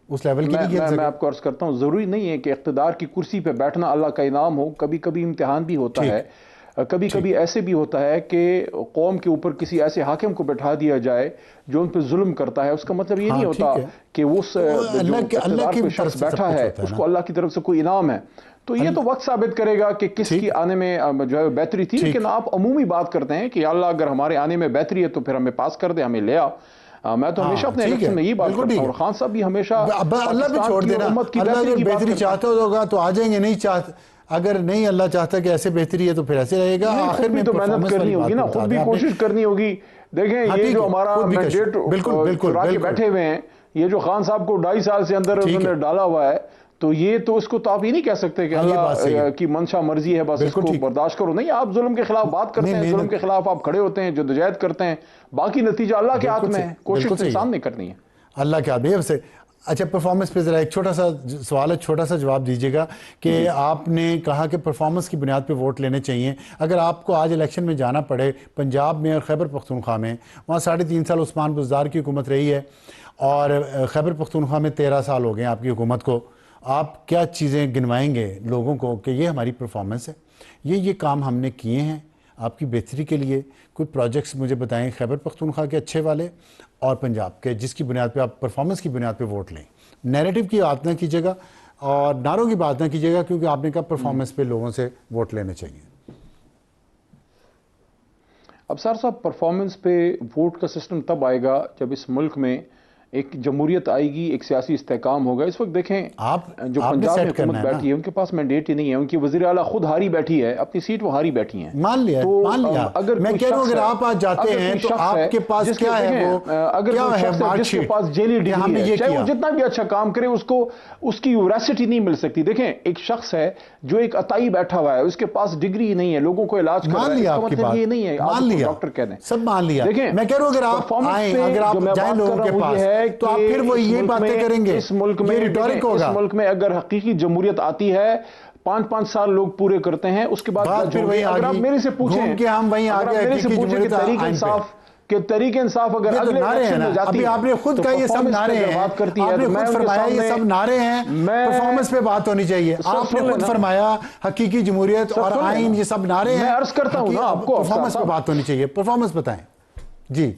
Speaker 1: اس لیول کی نہیں کھیل
Speaker 2: میں
Speaker 1: سکے۔
Speaker 2: آپ کو عرض کرتا ہوں، ضروری نہیں ہے کہ اقتدار کی کرسی پہ بیٹھنا اللہ کا انعام ہو، کبھی کبھی امتحان بھی ہوتا
Speaker 1: ٹھیک،
Speaker 2: ہے، کبھی کبھی ایسے بھی ہوتا ہے کہ قوم کے اوپر کسی ایسے حاکم کو بٹھا دیا جائے جو ان پہ ظلم کرتا ہے، اس کا مطلب یہ
Speaker 1: ہاں
Speaker 2: نہیں ہوتا
Speaker 1: ٹھیک ہے،
Speaker 2: کہ اس
Speaker 1: تو
Speaker 2: جو
Speaker 1: اللہ
Speaker 2: اقتدار
Speaker 1: کی
Speaker 2: پہ
Speaker 1: طرف
Speaker 2: شخص
Speaker 1: سے سب
Speaker 2: بیٹھا
Speaker 1: کچھ
Speaker 2: ہے
Speaker 1: ہوتا ہے
Speaker 2: اس
Speaker 1: نا۔
Speaker 2: کو اللہ کی طرف سے کوئی انعام ہے، تو یہ تو وقت ثابت کرے گا کہ کس
Speaker 1: ٹھیک،
Speaker 2: کی آنے میں جو ہے بہتری تھی،
Speaker 1: ٹھیک،
Speaker 2: لیکن آپ عمومی بات کرتے ہیں کہ اللہ اگر ہمارے آنے میں بہتری ہے تو پھر ہمیں پاس کر دے، ہمیں لے آ۔ میں تو ہمیشہ
Speaker 1: ہاں
Speaker 2: اپنے
Speaker 1: ٹھیک ہے،
Speaker 2: الیکشن میں یہ بات
Speaker 1: بالکل
Speaker 2: کرتا
Speaker 1: ٹھیک
Speaker 2: ہوں،
Speaker 1: ہے،
Speaker 2: اور خان صاحب بھی ہمیشہ
Speaker 1: اب اللہ پہ
Speaker 2: پاکستان
Speaker 1: چھوڑ
Speaker 2: کی
Speaker 1: دینا،
Speaker 2: امت کی
Speaker 1: اللہ
Speaker 2: بہتری
Speaker 1: اگر
Speaker 2: کی بات
Speaker 1: بہتری
Speaker 2: کرتے ہیں۔
Speaker 1: چاہتا ہوگا تو آ جائیں گے، نہیں چاہتا، اگر نہیں اللہ چاہتا کہ ایسے بہتری ہے تو پھر ایسے رہے گا۔
Speaker 2: نہیں،
Speaker 1: آخر
Speaker 2: خود بھی
Speaker 1: میں
Speaker 2: تو محنت
Speaker 1: پرفارمنس
Speaker 2: کرنی
Speaker 1: والی
Speaker 2: ہوگی
Speaker 1: بات
Speaker 2: نا،
Speaker 1: پہ بتا
Speaker 2: خود بھی
Speaker 1: دیں آپ نے۔
Speaker 2: کوشش کرنی ہوگی۔ دیکھیں
Speaker 1: ہاں
Speaker 2: یہ
Speaker 1: ٹھیک
Speaker 2: جو
Speaker 1: ہے،
Speaker 2: ہمارا
Speaker 1: خود بھی
Speaker 2: مینڈیٹ
Speaker 1: بالکل
Speaker 2: چرا کے
Speaker 1: بالکل
Speaker 2: بیٹھے ہوئے ہیں، یہ جو خان صاحب کو 2.5 سال سے اندر انہوں
Speaker 1: ٹھیک ہے،
Speaker 2: نے ڈالا ہوا ہے، تو یہ تو اس کو تو آپ یہ نہیں کہہ سکتے کہ
Speaker 1: ہاں یہ بات صحیح ہے،
Speaker 2: اللہ کی منشا مرضی ہے، بس اس
Speaker 1: بالکل
Speaker 2: کو
Speaker 1: ٹھیک،
Speaker 2: برداشت کرو۔ نہیں، آپ ظلم کے خلاف بات کرتے
Speaker 1: نہیں
Speaker 2: ہیں، ظلم
Speaker 1: محنت،
Speaker 2: کے خلاف آپ کھڑے ہوتے ہیں، جدوجہد کرتے ہیں، باقی نتیجہ اللہ کے ہاتھ
Speaker 1: بالکل
Speaker 2: میں
Speaker 1: صحیح،
Speaker 2: ہے،
Speaker 1: بالکل
Speaker 2: کوشش
Speaker 1: صحیح ہے،
Speaker 2: انسان نے کرنی ہے۔
Speaker 1: اللہ کے آدمی سے۔ اچھا پرفارمنس پہ ذرا ایک چھوٹا سا سوال ہے، چھوٹا سا جواب دیجیے گا کہ آپ نے کہا کہ پرفارمنس کی بنیاد پہ ووٹ لینے چاہیے۔ اگر آپ کو آج الیکشن میں جانا پڑے پنجاب میں اور خیبر پختونخوا میں، وہاں 3.5 سال عثمان بزدار کی حکومت رہی ہے اور خیبر پختونخوا میں 13 سال ہو گئے ہیں آپ کی حکومت کو، آپ کیا چیزیں گنوائیں گے لوگوں کو کہ یہ ہماری پرفارمنس ہے، یہ کام ہم نے کیے ہیں آپ کی بہتری کے لیے؟ کوئی پروجیکٹس مجھے بتائیں خیبر پختونخوا کے اچھے والے اور پنجاب کے، جس کی بنیاد پہ آپ پرفارمنس کی بنیاد پہ ووٹ لیں۔ نیریٹو کی بات نہ کیجیے گا اور نعروں کی بات نہ کیجیے گا، کیونکہ آپ نے کہا پرفارمنس پہ لوگوں سے ووٹ لینے چاہیے۔
Speaker 2: ابصار صاحب، پرفارمنس پہ ووٹ کا سسٹم تب آئے گا جب اس ملک میں ایک جمہوریت آئے گی، ایک سیاسی استحکام ہوگا۔ اس وقت دیکھیں جو
Speaker 1: آپ نے
Speaker 2: پنجاب میں
Speaker 1: سیٹ
Speaker 2: حکومت
Speaker 1: کرنا ہے نا،
Speaker 2: بیٹھی ہے، ان کے پاس مینڈیٹ ہی نہیں ہے، ان کی وزیر اعلیٰ خود ہاری بیٹھی ہے، اپنی سیٹ وہ ہاری بیٹھی ہیں۔
Speaker 1: مان لیا
Speaker 2: اگر
Speaker 1: میں
Speaker 2: کوئی
Speaker 1: کہہ رہا ہوں
Speaker 2: شخص
Speaker 1: اگر
Speaker 2: ہے،
Speaker 1: آپ آج جاتے
Speaker 2: اگر
Speaker 1: ہیں
Speaker 2: کوئی
Speaker 1: تو
Speaker 2: شخص
Speaker 1: آپ کے پاس
Speaker 2: جس
Speaker 1: کیا ہے، وہ
Speaker 2: اگر
Speaker 1: کیا
Speaker 2: کوئی
Speaker 1: ہے
Speaker 2: شخص ہے
Speaker 1: مارک
Speaker 2: جس کے
Speaker 1: شیٹ
Speaker 2: پاس جیلی
Speaker 1: کہ ہم
Speaker 2: ڈگری
Speaker 1: نے
Speaker 2: ہے،
Speaker 1: یہ
Speaker 2: چاہے وہ
Speaker 1: کیا؟
Speaker 2: جتنا بھی اچھا کام کرے، اس کی ویراسٹی نہیں مل سکتی۔ دیکھیں ایک شخص ہے جو ایک عطائی بیٹھا ہوا ہے، اس کے پاس ڈگری ہی نہیں ہے، لوگوں کو علاج کر رہا ہے،
Speaker 1: مان
Speaker 2: اس
Speaker 1: لیا
Speaker 2: کا
Speaker 1: آپ کی
Speaker 2: مطلب
Speaker 1: بات،
Speaker 2: یہ نہیں ہے آپ
Speaker 1: مان
Speaker 2: اس کو
Speaker 1: لیا،
Speaker 2: ڈاکٹر کہہ دیں۔
Speaker 1: سب مان لیا۔
Speaker 2: دیکھیں
Speaker 1: میں کہہ رہا ہوں اگر آپ
Speaker 2: پرفارمنس
Speaker 1: آئیں،
Speaker 2: پہ
Speaker 1: اگر آپ
Speaker 2: جو میں
Speaker 1: جائیں
Speaker 2: بات
Speaker 1: لوگوں
Speaker 2: کر رہا
Speaker 1: کے
Speaker 2: ہوں وہ
Speaker 1: پاس
Speaker 2: یہ ہے
Speaker 1: تو آپ
Speaker 2: کہ
Speaker 1: پھر وہ
Speaker 2: اس
Speaker 1: یہ
Speaker 2: ملک
Speaker 1: باتیں
Speaker 2: میں،
Speaker 1: کریں گے،
Speaker 2: اس ملک میں
Speaker 1: یہ ریٹورک
Speaker 2: دیکھیں، اس
Speaker 1: ہوگا۔
Speaker 2: ملک میں اگر حقیقی جمہوریت آتی ہے، 5 سال لوگ پورے کرتے ہیں، اس کے بعد
Speaker 1: بات
Speaker 2: جج
Speaker 1: پھر
Speaker 2: ہوں گے۔
Speaker 1: وہی
Speaker 2: اگر آپ
Speaker 1: آگئی،
Speaker 2: میرے سے پوچھیں،
Speaker 1: گھوم کے ہم وہیں
Speaker 2: اگر
Speaker 1: آگے
Speaker 2: آپ میرے سے
Speaker 1: حقیقی
Speaker 2: پوچھیں کہ
Speaker 1: جمہوریت
Speaker 2: تحریک
Speaker 1: آئین پہ۔
Speaker 2: انصاف اگر
Speaker 1: یہ تو
Speaker 2: اگلے
Speaker 1: نعرے ہیں
Speaker 2: الیکشن
Speaker 1: نا،
Speaker 2: میں جاتی
Speaker 1: ابھی
Speaker 2: ہے
Speaker 1: آپ نے خود
Speaker 2: تو
Speaker 1: کہا یہ سب
Speaker 2: پرفارمنس
Speaker 1: نعرے
Speaker 2: پہ اگر
Speaker 1: ہیں،
Speaker 2: بات کرتی ہے
Speaker 1: آپ نے
Speaker 2: تو میں
Speaker 1: خود
Speaker 2: ان کے
Speaker 1: فرمایا یہ
Speaker 2: سامنے،
Speaker 1: سب نعرے ہیں، پرفارمنس پہ بات ہونی چاہیے۔ آپ نے
Speaker 2: سن
Speaker 1: خود
Speaker 2: لینا،
Speaker 1: فرمایا حقیقی جمہوریت اور
Speaker 2: سن لینا۔
Speaker 1: آئین یہ سب نعرے ہیں،
Speaker 2: میں عرض کرتا ہوں نا آپ کو،
Speaker 1: پرفارمنس پہ بات ہونی چاہیے۔ پرفارمنس بتائیں جی۔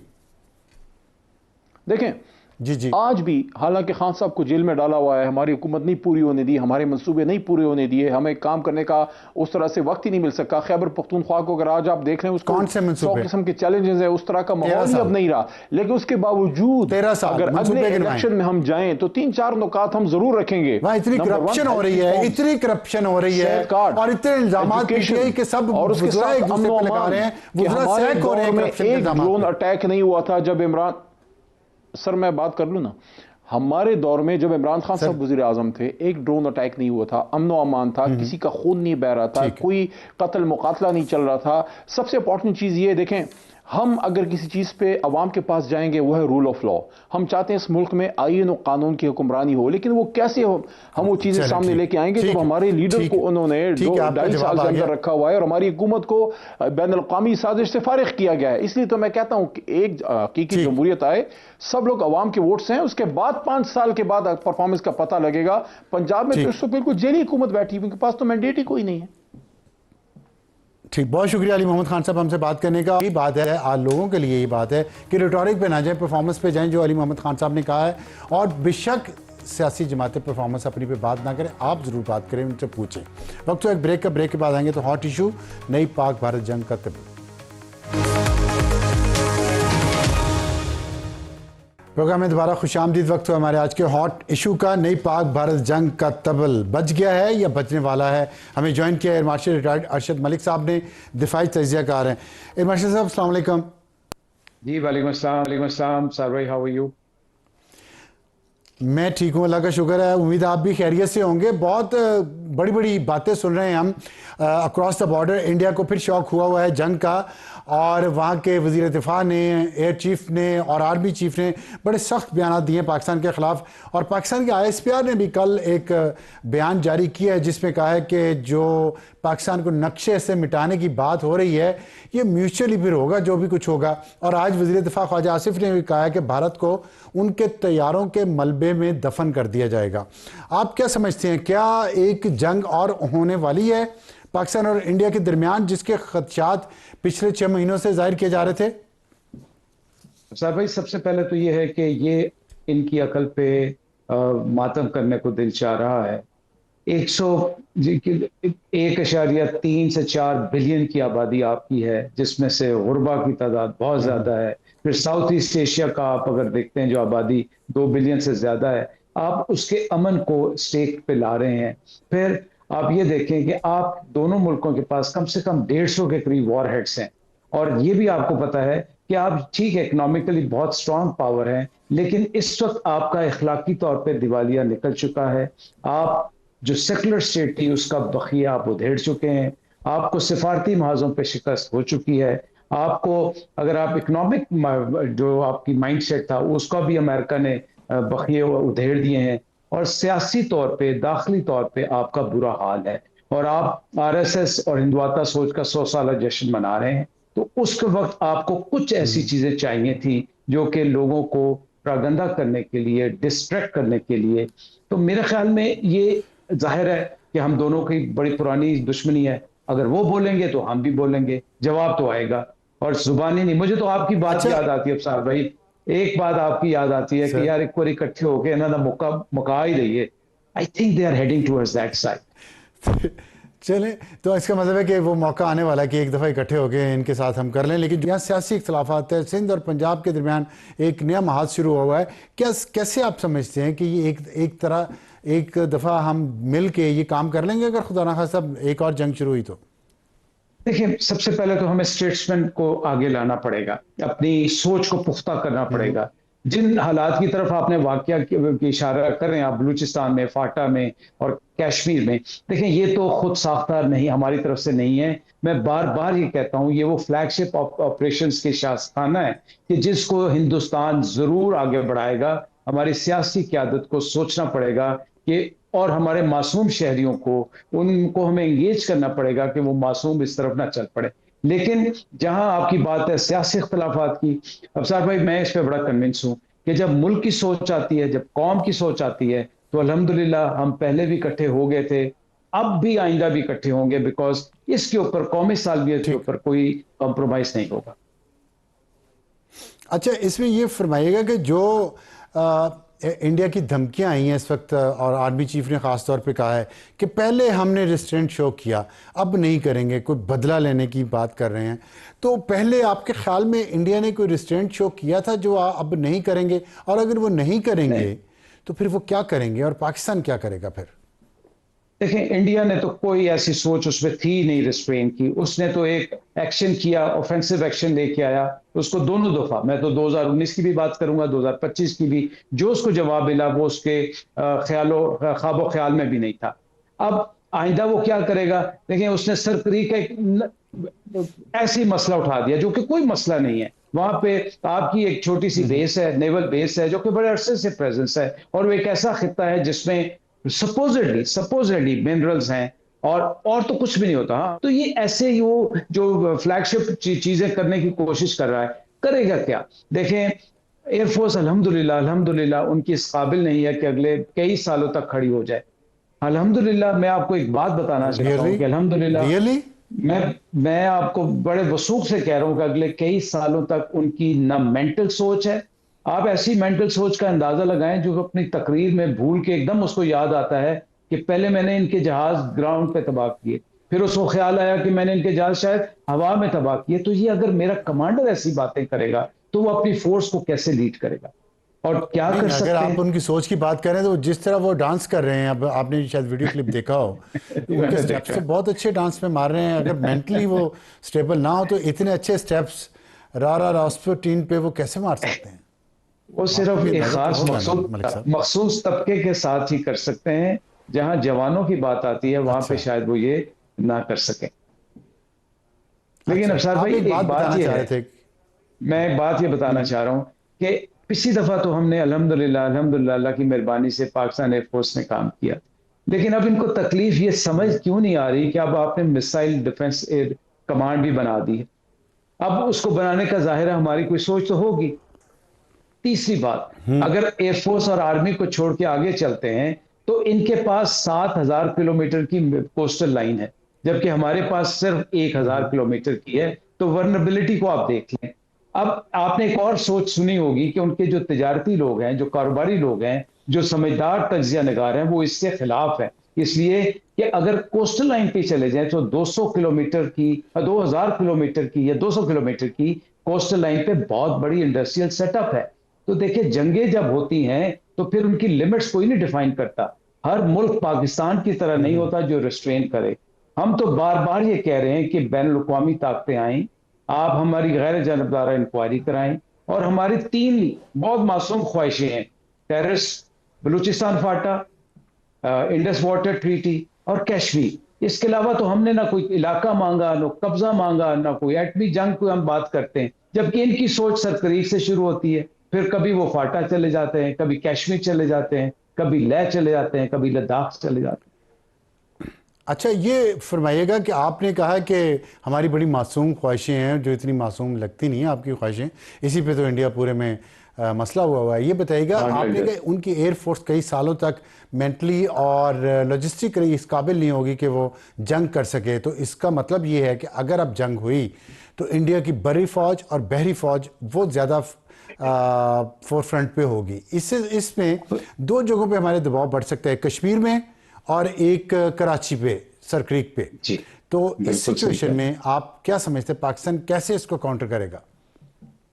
Speaker 2: دیکھیں
Speaker 1: جی
Speaker 2: آج بھی حالانکہ خان صاحب کو جیل میں ڈالا ہوا ہے، ہماری حکومت نہیں پوری ہونے دی، ہمارے منصوبے نہیں پورے ہونے دیے، ہمیں کام کرنے کا اس طرح سے وقت ہی نہیں مل سکا۔ خیبر پختونخوا کو اگر آج آپ دیکھ لیں، اس کو
Speaker 1: کون سے
Speaker 2: 100 قسم کے چیلنجز ہیں، اس طرح کا ماحول ہی اب نہیں رہا، لیکن اس کے باوجود
Speaker 1: 13 سال
Speaker 2: اگر اگلے الیکشن میں ہم جائیں تو 3-4 نکات ہم ضرور رکھیں گے۔
Speaker 1: وہاں اتنی کرپشن ہو رہی ہے، اتنی کرپشن ہو رہی ہے اور اتنے الزامات پیٹی کہ سب
Speaker 2: اور اس کے ساتھ
Speaker 1: ایک دوسرے پہ لگا رہے ہیں، وزراء سیک ہو رہے ہیں کرپشن کے
Speaker 2: ایک
Speaker 1: الزامات
Speaker 2: ڈرون
Speaker 1: پہ۔
Speaker 2: اٹیک نہیں ہوا تھا جب عمران، سر میں بات کر لوں نا، ہمارے دور میں جب عمران خان صاحب وزیر اعظم تھے، ایک ڈرون اٹیک نہیں ہوا تھا، امن و امان تھا، کسی کا خون نہیں بہ رہا تھا، کوئی قتل مقاتلہ نہیں چل رہا تھا۔ سب سے امپورٹنٹ چیز یہ دیکھیں، ہم اگر کسی چیز پہ عوام کے پاس جائیں گے وہ ہے رول آف لا۔ ہم چاہتے ہیں اس ملک میں آئین و قانون کی حکمرانی ہو، لیکن وہ کیسے ہو، ہم وہ چیزیں سامنے لے کے آئیں گے جب ہمارے لیڈر کو انہوں نے 2.5 سال سے اندر رکھا ہوا ہے اور ہماری حکومت کو بین الاقوامی سازش سے فارغ کیا گیا ہے۔ اس لیے تو میں کہتا ہوں کہ ایک حقیقی جمہوریت آئے، سب لوگ عوام کے ووٹس ہیں، اس کے بعد 5 سال کے بعد پرفارمنس کا پتہ لگے گا۔ پنجاب میں تو اس وقت بالکل جیلی حکومت بیٹھی، ان کے پاس تو مینڈیٹ ہی کوئی نہیں ہے۔
Speaker 1: ٹھیک، بہت شکریہ علی محمد خان صاحب ہم سے بات کرنے کا۔ یہ بات ہے آج لوگوں کے لیے، یہ بات ہے کہ ریٹورک پہ نہ جائیں، پرفارمنس پہ جائیں، جو علی محمد خان صاحب نے کہا ہے، اور بے شک سیاسی جماعتیں پرفارمنس اپنی پہ بات نہ کریں، آپ ضرور بات کریں، ان سے پوچھیں۔ وقت تو ایک بریک کا، بریک کے بعد آئیں گے تو ہاٹ ایشو نئی پاک بھارت جنگ کا طبی۔ پروگرام میں دوبارہ خوش آمدید. وقت ہو ہمارے آج کے ہاٹ ایشو کا. نئی پاک بھارت جنگ کا طبل بچ گیا ہے یا بچنے والا ہے؟ ہمیں جوائن کیا air marshal retired Arshad Malik صاحب نے، دفاعی تجزیہ کار ہیں. ایئر مارشل صاحب السلام علیکم.
Speaker 2: جی وعلیکم السلام. وعلیکم السلام سر بھائی، ہاؤ آر یو؟
Speaker 1: میں ٹھیک ہوں، اللہ کا شکر ہے. امید آپ بھی خیریت سے ہوں گے. بہت بڑی بڑی باتیں سن رہے ہیں ہم اکراس دا بارڈر. انڈیا کو پھر شوق ہوا ہے جنگ کا، اور وہاں کے وزیر دفاع نے، ایئر چیف نے اور آرمی چیف نے بڑے سخت بیانات دیے پاکستان کے خلاف. اور پاکستان کے ISPR نے بھی کل ایک بیان جاری کیا ہے جس میں کہا ہے کہ جو پاکستان کو نقشے سے مٹانے کی بات ہو رہی ہے یہ میوچولی پھر ہوگا جو بھی کچھ ہوگا. اور آج وزیر دفاع خواجہ آصف نے بھی کہا ہے کہ بھارت کو ان کے طیاروں کے ملبے میں دفن کر دیا جائے گا. آپ کیا سمجھتے ہیں، کیا ایک جنگ اور ہونے والی ہے پاکستان اور انڈیا کے درمیان جس کے خدشات پچھلے 6 مہینوں سے ظاہر کیے جا رہے تھے؟
Speaker 3: صاحب بھائی، سب سے پہلے تو یہ ہے کہ یہ ان کی عقل پہ ماتم کرنے کو دل چاہ رہا ہے. 1.3 سے 4 بلین کی آبادی آپ کی ہے، جس میں سے غربا کی تعداد بہت زیادہ ہے. پھر ساؤتھ ایسٹ ایشیا کا آپ اگر دیکھتے ہیں جو آبادی 2 بلین سے زیادہ ہے، آپ اس کے امن کو سٹیک پہ لا رہے ہیں. پھر آپ یہ دیکھیں کہ آپ دونوں ملکوں کے پاس کم سے کم 150 کے قریب وار ہیڈز ہیں. اور یہ بھی آپ کو پتا ہے کہ آپ ٹھیک ہے اکنامکلی بہت سٹرونگ پاور ہیں، لیکن اس وقت آپ کا اخلاقی طور پہ دیوالیہ نکل چکا ہے. آپ جو سیکولر اسٹیٹ تھی اس کا بخیہ آپ ادھیڑ چکے ہیں. آپ کو سفارتی محاذوں پہ شکست ہو چکی ہے. آپ کو اگر آپ اکنامک جو آپ کی مائنڈ سیٹ تھا اس کا بھی امریکہ نے بخیے ادھیڑ دیے ہیں. اور سیاسی طور پہ، داخلی طور پہ آپ کا برا حال ہے. اور آپ RSS اور ہندواتہ سوچ کا 100 سالہ جشن منا رہے ہیں. تو اس کے وقت آپ کو کچھ ایسی چیزیں چاہیے تھی جو کہ لوگوں کو پراگندہ کرنے کے لیے، ڈسٹریکٹ کرنے کے لیے. تو میرے خیال میں یہ ظاہر ہے کہ ہم دونوں کی بڑی پرانی دشمنی ہے. اگر وہ بولیں گے تو ہم بھی بولیں گے، جواب تو آئے گا. اور زبانی نہیں. مجھے تو آپ کی بات یاد آتی ہے افسار بھائی، ایک بات آپ کی یاد آتی ہے کہ یار ایک بار اکٹھے ہو کے انہوں نے مکا ہی رہی ہے. I think they are heading towards that side.
Speaker 1: چلیں، تو اس کا مطلب ہے کہ وہ موقع آنے والا ہے کہ ایک دفعہ اکٹھے ہو گئے ان کے ساتھ ہم کر لیں. لیکن یہاں سیاسی اختلافات ہے، سندھ اور پنجاب کے درمیان ایک نیا محاذ شروع ہوا ہے. کیسے آپ سمجھتے ہیں کہ یہ ایک دفعہ ہم مل کے یہ کام کر لیں گے اگر خدا نخواستہ ایک اور جنگ شروع ہوئی تو؟
Speaker 3: دیکھیں، سب سے پہلے تو ہمیں اسٹیٹسمین کو آگے لانا پڑے گا، اپنی سوچ کو پختہ کرنا پڑے گا. جن حالات کی طرف آپ نے واقعہ کی اشارہ کر رہے ہیں، آپ بلوچستان میں، فاٹا میں اور کشمیر میں، دیکھیں یہ تو خود ساختہ نہیں، ہماری طرف سے نہیں ہے. میں بار بار یہ کہتا ہوں، یہ وہ فلیگ شپ آپریشنز کے شاستانہ ہے کہ جس کو ہندوستان ضرور آگے بڑھائے گا. ہماری سیاسی قیادت کو سوچنا پڑے گا کہ، اور ہمارے معصوم شہریوں کو، ان کو ہمیں انگیج کرنا پڑے گا کہ وہ معصوم اس طرف نہ چل پڑے. لیکن جہاں آپ کی بات ہے سیاسی اختلافات کی، افسار بھائی میں اس پہ بڑا کنونس ہوں کہ جب ملک کی سوچ آتی ہے، جب قوم کی سوچ آتی ہے، تو الحمدللہ ہم پہلے بھی اکٹھے ہو گئے تھے، اب بھی آئندہ بھی اکٹھے ہوں گے، بیکاز اس کے اوپر، قومی سالمیت کے اوپر کوئی کمپرومائز نہیں ہوگا.
Speaker 1: اچھا، اس میں یہ فرمائیے گا کہ جو انڈیا کی دھمکیاں آئی ہیں اس وقت، اور آرمی چیف نے خاص طور پہ کہا ہے کہ پہلے ہم نے ریسٹرینٹ شو کیا، اب نہیں کریں گے، کوئی بدلہ لینے کی بات کر رہے ہیں. تو پہلے آپ کے خیال میں انڈیا نے کوئی ریسٹرینٹ شو کیا تھا جو اب نہیں کریں گے؟ اور اگر وہ نہیں کریں گے تو پھر وہ کیا کریں گے، اور پاکستان کیا کرے گا پھر؟
Speaker 3: دیکھیں، انڈیا نے تو کوئی ایسی سوچ اس میں تھی نہیں ریسٹرین کی. اس نے تو ایک ایکشن کیا، اوفینسو ایکشن لے کے آیا. اس کو دونوں دفعہ، میں تو 2019 کی بھی بات کروں گا، 2025 کی بھی، جو اس کو جواب ملا وہ اس کے خواب و خیال میں بھی نہیں تھا. اب آئندہ وہ کیا کرے گا؟ دیکھیں، اس نے سرکری کا ایسی مسئلہ اٹھا دیا جو کہ کوئی مسئلہ نہیں ہے. وہاں پہ آپ کی ایک چھوٹی سی بیس ہے، نیول بیس ہے، جو کہ بڑے عرصے سے پریزنس ہے، اور وہ ایک ایسا خطہ ہے جس میں سپوزڈلی منرلز ہیں، اور تو کچھ بھی نہیں ہوتا. ہاں، تو یہ ایسے ہی وہ جو فلیگ شپ چیزیں کرنے کی کوشش کر رہا ہے، کرے گا کیا؟ دیکھیں، ایئر فورس الحمدللہ ان کی اس قابل نہیں ہے کہ اگلے کئی سالوں تک کھڑی ہو جائے. الحمدللہ میں آپ کو ایک بات بتانا چاہتا ہوں کہ الحمدللہ میں آپ کو بڑے وثوق سے کہہ رہا ہوں کہ اگلے کئی سالوں تک ان کی نہ مینٹل سوچ ہے. آپ ایسی مینٹل سوچ کا اندازہ لگائیں جو اپنی تقریر میں بھول کے ایک دم اس کو یاد آتا ہے کہ پہلے میں نے ان کے جہاز گراؤنڈ پہ تباہ کیے، پھر اس کو خیال آیا کہ میں نے ان کے جہاز شاید ہوا میں تباہ کیے. تو یہ اگر میرا کمانڈر ایسی باتیں کرے گا تو وہ اپنی فورس کو کیسے لیڈ کرے گا؟ اور کیا کر سکتے
Speaker 1: اگر
Speaker 3: ہیں؟
Speaker 1: آپ ان کی سوچ کی بات کریں تو جس طرح وہ ڈانس کر رہے ہیں، اب آپ نے شاید ویڈیو کلپ دیکھا ہو، ان کے سٹیپس تو بہت اچھے ڈانس میں مار رہے ہیں. اگر مینٹلی وہ سٹیبل نہ ہو تو اتنے اچھے سٹیپس راسپوٹین پہ وہ کیسے مار سکتے ہیں؟
Speaker 3: وہ صرف ایک خاص
Speaker 1: ملک صاحب
Speaker 3: مخصوص طبقے کے ساتھ ہی کر سکتے ہیں. جہاں جوانوں کی بات آتی ہے وہاں پہ شاید وہ یہ نہ کر سکیں. لیکن ابصار بھائی ایک بات یہ ہے، میں ایک بات یہ بتانا چاہ رہا ہوں کہ پچھلی دفعہ تو ہم نے الحمدللہ اللہ کی مہربانی سے پاکستان ایئر فورس نے کام کیا، لیکن اب ان کو تکلیف یہ سمجھ کیوں نہیں آ رہی کہ اب آپ نے میسائل ڈیفنس ایئر کمانڈ بھی بنا دی ہے. اب اس کو بنانے کا ظاہر ہے ہماری کوئی سوچ تو ہوگی. تیسری بات، اگر ایئر فورس اور آرمی کو چھوڑ کے آگے چلتے ہیں تو ان کے پاس 7,000 کلومیٹر کی کوسٹل لائن ہے، جبکہ ہمارے پاس صرف 1,000 کلومیٹر کی ہے. تو ورنبلٹی کو آپ دیکھ لیں. اب آپ نے ایک اور سوچ سنی ہوگی کہ ان کے جو تجارتی لوگ ہیں، جو کاروباری لوگ ہیں، جو سمجھدار تجزیہ نگار ہیں، وہ اس سے خلاف ہیں. اس لیے کہ اگر کوسٹل لائن پہ چلے جائیں تو 200 کلومیٹر کی، 2,000 کلومیٹر کی یا 200 کلومیٹر کی کوسٹل لائن پہ بہت بڑی انڈسٹریل سیٹ اپ ہے. تو دیکھیں جنگیں جب ہوتی ہیں تو پھر ان کی لمٹس کوئی نہیں ڈیفائن کرتا. ہر ملک پاکستان کی طرح نہیں ہوتا جو ریسٹرین کرے. ہم تو بار بار یہ کہہ رہے ہیں کہ بین الاقوامی طاقتیں آئیں، آپ ہماری غیر جانبدارہ انکوائری کرائیں، اور ہماری 3 بہت معصوم خواہشیں ہیں: terrace, Balochistan FATA, Indus water treaty اور کشمیر. اس کے علاوہ تو ہم نے نہ کوئی علاقہ مانگا، نہ قبضہ مانگا، نہ کوئی ایٹمی جنگ کو ہم بات کرتے ہیں. جبکہ ان کی سوچ سرکریک سے شروع ہوتی ہے، پھر کبھی وہ فاٹا چلے جاتے ہیں، کبھی کشمیر چلے جاتے ہیں، کبھی لیہ چلے جاتے ہیں، کبھی لداخ چلے جاتے ہیں.
Speaker 1: اچھا یہ فرمائیے گا کہ آپ نے کہا کہ ہماری بڑی معصوم خواہشیں ہیں، جو اتنی معصوم لگتی نہیں ہیں آپ کی خواہشیں، اسی پہ تو انڈیا پورے میں مسئلہ ہوا ہے. یہ بتائیے گا، آپ نے کہا ان کی ایئر فورس کئی سالوں تک مینٹلی اور لاجسٹکلی اس قابل نہیں ہوگی کہ وہ جنگ کر سکے. تو اس کا مطلب یہ ہے کہ اگر اب جنگ ہوئی تو انڈیا کی بری فوج اور بحری فوج وہ زیادہ فور فرنٹ پہ ہوگی. اس میں 2 جگہوں پہ ہمارے دباؤ بڑھ سکتا ہے، کشمیر میں اور ایک کراچی پہ، سرکریک پہ. تو اس سچویشن میں آپ کیا سمجھتے ہیں پاکستان کیسے اس کو کاؤنٹر کرے گا؟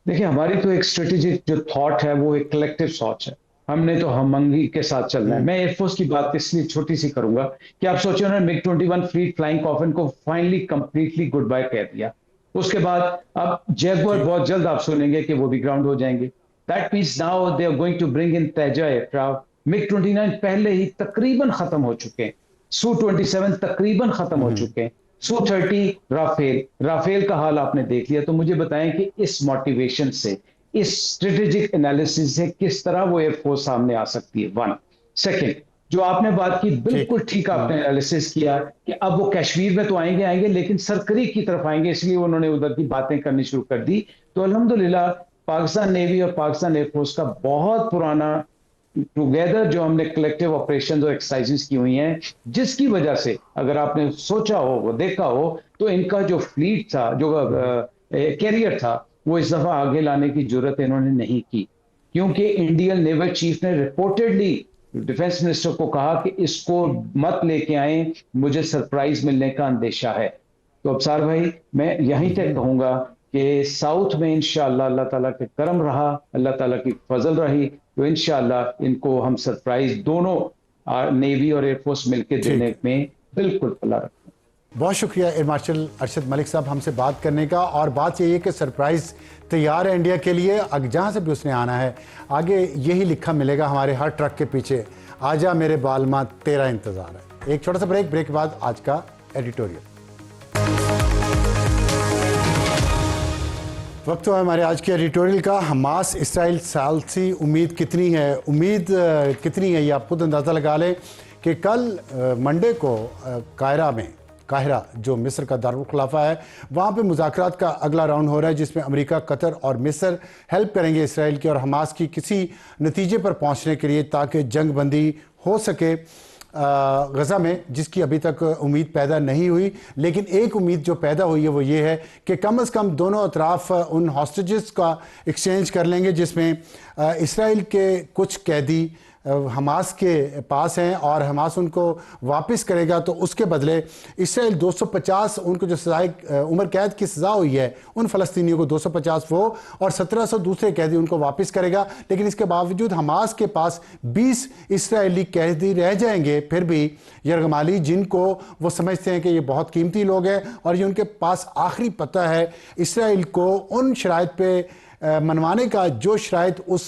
Speaker 3: دیکھیں ہماری تو ایک اسٹریٹجک جو تھاٹ ہے وہ ایک کلیکٹیو سوچ ہے. ہم نے تو ہم منگی کے ساتھ چلنا ہے. میں ایئر فورس کی بات اس لیے چھوٹی سی کروں گا کہ آپ سوچیں انہوں نے MiG-21 فلیٹ فلائنگ کافن کو فائنلی کمپلیٹلی گڈ بائی کہہ دیا. اس کے بعد اب جیگور بہت جلد آپ سنیں گے کہ وہ بھی گراؤنڈ ہو جائیں گے. That means now they are going to bring in Tejas aircraft. MiG-29 پہلے ہی تقریباً ختم ہو چکے ہیں. Su-27 تقریباً ختم ہو چکے ہیں. Su-30 رافیل کا حال آپ نے دیکھ لیا. تو مجھے بتائیں کہ اس موٹیویشن سے، اس اسٹریٹجک انالیسس سے کس طرح وہ ایئر فورس سامنے آ سکتی ہے؟ 1 سیکنڈ، جو آپ نے بات کی بالکل ٹھیک آپ نے انالیسس کیا کہ اب وہ کشمیر میں تو آئیں گے لیکن سرکریک کی طرف آئیں گے، اس لیے انہوں نے ادھر کی باتیں کرنی شروع کر دی. تو الحمدللہ پاکستان نیوی اور پاکستان ایئر فورس کا بہت پرانا ٹوگیدر جو ہم نے کلیکٹیو آپریشنز اور ایکسرسائزز کی ہوئی ہیں، جس کی وجہ سے اگر آپ نے سوچا ہو، وہ دیکھا ہو، تو ان کا جو فلیٹ تھا، جو کیریئر تھا، وہ اس دفعہ آگے لانے کی جرت انہوں نے نہیں کی. کیونکہ انڈین نیول چیف نے رپورٹڈلی ڈیفنس منسٹر کو کہا کہ اس کو مت لے کے آئیں، مجھے سرپرائز ملنے کا اندیشہ ہے. تو ابصار بھائی میں یہیں تک کہوں گا کہ ساؤتھ میں انشاءاللہ اللہ تعالیٰ کے کرم رہا، اللہ تعالیٰ کی فضل رہی، تو انشاءاللہ ان کو ہم سرپرائز دونوں نیوی اور ایئر فورس مل کے دینے میں بالکل پلا رکھتے ہیں.
Speaker 1: بہت شکریہ ایئر مارشل ارشد ملک صاحب ہم سے بات کرنے کا. اور بات یہ ہے کہ سرپرائز تیار ہے انڈیا کے لیے، جہاں سے بھی اس نے آنا ہے. آگے یہی لکھا ملے گا ہمارے ہر ٹرک کے پیچھے، آجا میرے بالما تیرا انتظار ہے. ایک چھوٹا سا بریک کے بعد آج کا ایڈیٹوریل. وقت ہوا ہمارے آج کے ایڈیٹوریل کا. حماس اسرائیل ثالثی امید کتنی ہے؟ امید کتنی ہے یہ آپ خود اندازہ لگا لیں کہ کل منڈے کو قاہرہ جو مصر کا دارالخلافہ ہے، وہاں پہ مذاکرات کا اگلا راؤنڈ ہو رہا ہے، جس میں امریکہ، قطر اور مصر ہیلپ کریں گے اسرائیل کی اور حماس کی کسی نتیجے پر پہنچنے کے لیے تاکہ جنگ بندی ہو سکے غزہ میں، جس کی ابھی تک امید پیدا نہیں ہوئی. لیکن ایک امید جو پیدا ہوئی ہے وہ یہ ہے کہ کم از کم دونوں اطراف ان ہاسٹیجز کا ایکسچینج کر لیں گے، جس میں اسرائیل کے کچھ قیدی حماس کے پاس ہیں اور حماس ان کو واپس کرے گا تو اس کے بدلے اسرائیل 250 ان کو جو سزائے عمر قید کی سزا ہوئی ہے ان فلسطینیوں کو 250 وہ اور 1700 دوسرے قیدی ان کو واپس کرے گا. لیکن اس کے باوجود حماس کے پاس 20 اسرائیلی قیدی رہ جائیں گے پھر بھی یرغمالی, جن کو وہ سمجھتے ہیں کہ یہ بہت قیمتی لوگ ہیں اور یہ ان کے پاس آخری پتہ ہے اسرائیل کو ان شرائط پہ منوانے کا جو شرائط اس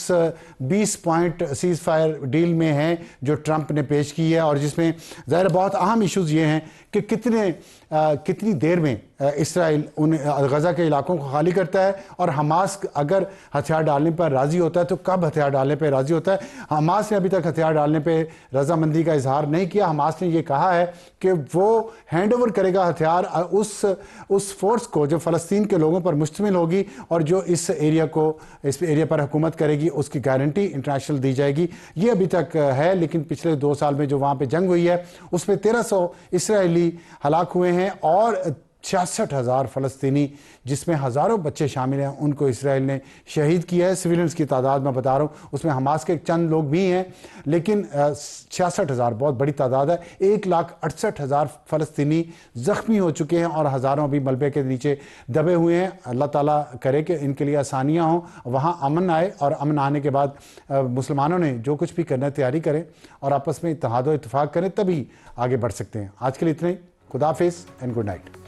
Speaker 1: 20 پوائنٹ سیز فائر ڈیل میں ہیں جو ٹرمپ نے پیش کی ہے, اور جس میں ظاہر بہت اہم ایشوز یہ ہیں کہ کتنی دیر میں اسرائیل ان غزہ کے علاقوں کو خالی کرتا ہے اور حماس اگر ہتھیار ڈالنے پر راضی ہوتا ہے تو کب ہتھیار ڈالنے پہ راضی ہوتا ہے. حماس نے ابھی تک ہتھیار ڈالنے پہ رضامندی کا اظہار نہیں کیا. حماس نے یہ کہا ہے کہ وہ ہینڈ اوور کرے گا ہتھیار اس فورس کو جو فلسطین کے لوگوں پر مشتمل ہوگی اور جو اس ایریا پر حکومت کرے گی, اس کی گارنٹی انٹرنیشنل دی جائے گی. یہ ابھی تک ہے, لیکن پچھلے 2 سال میں جو وہاں پہ جنگ ہوئی ہے اس میں 1300 اسرائیلی ہلاک ہوئے ہیں اور 66,000 فلسطینی جس میں ہزاروں بچے شامل ہیں ان کو اسرائیل نے شہید کیا ہے. سویلنز کی تعداد میں بتا رہا ہوں, اس میں حماس کے چند لوگ بھی ہیں, لیکن 66,000 بہت بڑی تعداد ہے. 1,68,000 فلسطینی زخمی ہو چکے ہیں اور ہزاروں بھی ملبے کے نیچے دبے ہوئے ہیں. اللہ تعالیٰ کرے کہ ان کے لیے آسانیاں ہوں, وہاں امن آئے اور امن آنے کے بعد مسلمانوں نے جو کچھ بھی کرنا ہے تیاری کریں اور آپس میں اتحاد و اتفاق کریں, تبھی آگے بڑھ سکتے ہیں. آج کے لیے اتنا ہی. خدا حافظ اینڈ گڈ نائٹ.